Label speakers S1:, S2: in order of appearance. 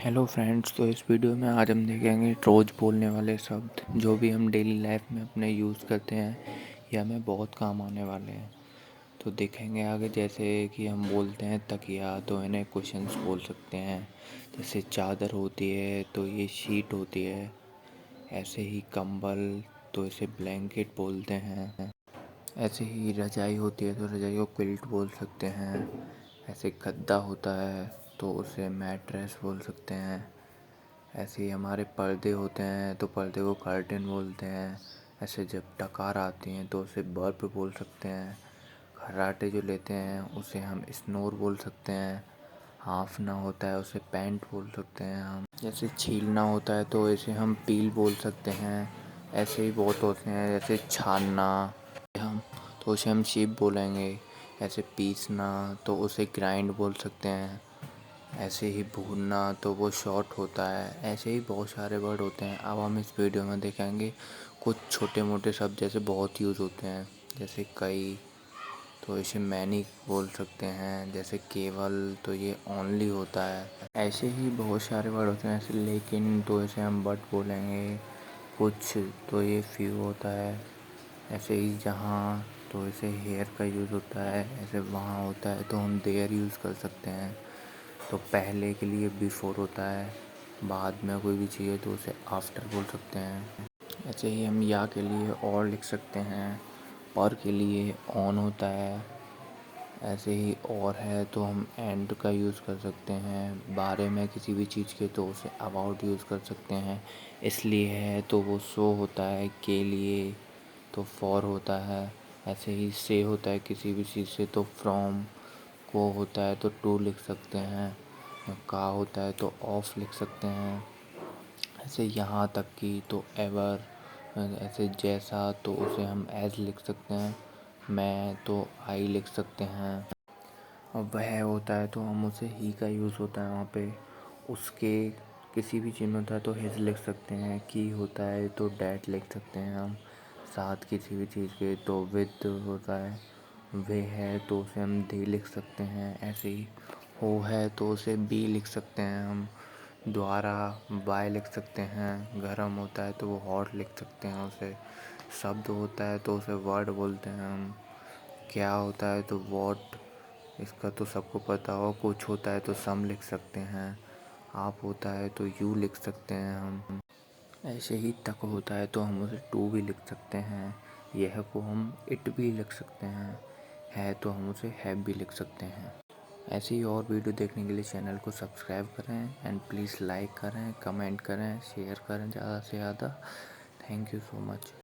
S1: Hello friends, तो इस video में आज हम देखेंगे रोज़ बोलने वाले शब्द जो भी हम डेली लाइफ में अपने यूज़ करते हैं या हमें बहुत काम आने वाले हैं। तो देखेंगे आगे, जैसे कि हम बोलते हैं तकिया, तो इन्हें कुशन्स बोल सकते हैं। जैसे चादर होती है तो ये शीट होती है। ऐसे ही कंबल, तो इसे ब्लैंकेट बोलते हैं। ऐसे ही रजाई होती है तो रजाई को क्विल्ट बोल सकते हैं। ऐसे गद्दा होता है तो उसे मैट्रेस बोल सकते हैं। ऐसे ही हमारे पर्दे होते हैं तो पर्दे को कर्टेन बोलते हैं। ऐसे जब डकार आती हैं तो उसे बर्प बोल सकते हैं। खर्राटे जो लेते हैं उसे हम स्नोर बोल सकते हैं। हाँफना होता है उसे पैंट बोल सकते हैं हम। जैसे छीलना होता है तो इसे हम पील बोल सकते हैं। ऐसे ही बहुत होते हैं, जैसे छानना हम तो उसे हम शीप बोलेंगे। ऐसे पीसना तो उसे ग्राइंड बोल सकते हैं। ऐसे ही भूनना तो वो शॉर्ट होता है। ऐसे ही बहुत सारे वर्ड होते हैं। अब हम इस वीडियो में देखेंगे कुछ छोटे मोटे शब्द जैसे बहुत यूज़ होते हैं। जैसे कई, तो इसे मैनी बोल सकते हैं। जैसे केवल, तो ये ओनली होता है। ऐसे ही बहुत सारे वर्ड होते हैं। ऐसे लेकिन, तो इसे हम बट बोलेंगे। कुछ, तो ये फ्यू होता है। ऐसे ही जहाँ, तो इसे हेयर का यूज़ होता है। ऐसे वहाँ होता है तो हम देयर यूज़ कर सकते हैं। तो पहले के लिए बिफोर होता है। बाद में कोई भी चाहिए तो उसे आफ्टर बोल सकते हैं। ऐसे ही हम या के लिए और लिख सकते हैं। और के लिए ऑन होता है। ऐसे ही और है तो हम एंड का यूज़ कर सकते हैं। बारे में किसी भी चीज़ के तो उसे अबाउट यूज़ कर सकते हैं। इसलिए है तो वो सो होता है। के लिए तो फॉर होता है। ऐसे ही से होता है किसी भी चीज़ से तो फ्रॉम। को होता है तो टू लिख सकते हैं। का होता है तो ऑफ लिख सकते हैं। ऐसे यहाँ तक की तो एवर। ऐसे जैसा तो उसे हम एज लिख सकते हैं। मैं तो आई लिख सकते हैं। और वह होता है तो हम उसे ही का यूज़ होता है वहाँ पे। उसके किसी भी चीज़ में होता है तो हिज लिख सकते हैं। की होता है तो डैट लिख सकते हैं हम। साथ किसी भी चीज़ के तो विद होता है। वे है तो उसे हम दे लिख सकते हैं। ऐसे ही हो है तो उसे बी लिख सकते हैं हम। द्वारा बाय लिख सकते हैं। गरम होता है तो वो हॉट लिख सकते हैं उसे। शब्द होता है तो उसे वर्ड बोलते हैं हम। क्या होता है तो वॉट, इसका तो सबको पता हो। कुछ होता है तो सम लिख सकते हैं। आप होता है तो यू लिख सकते हैं हम। ऐसे ही तक होता है तो हम उसे टू भी लिख सकते हैं। यह को हम इट भी लिख सकते हैं। है तो हम उसे हैव भी लिख सकते हैं। ऐसी ही और वीडियो देखने के लिए चैनल को सब्सक्राइब करें एंड प्लीज़ लाइक करें, कमेंट करें, शेयर करें ज़्यादा से ज़्यादा। Thank you so much.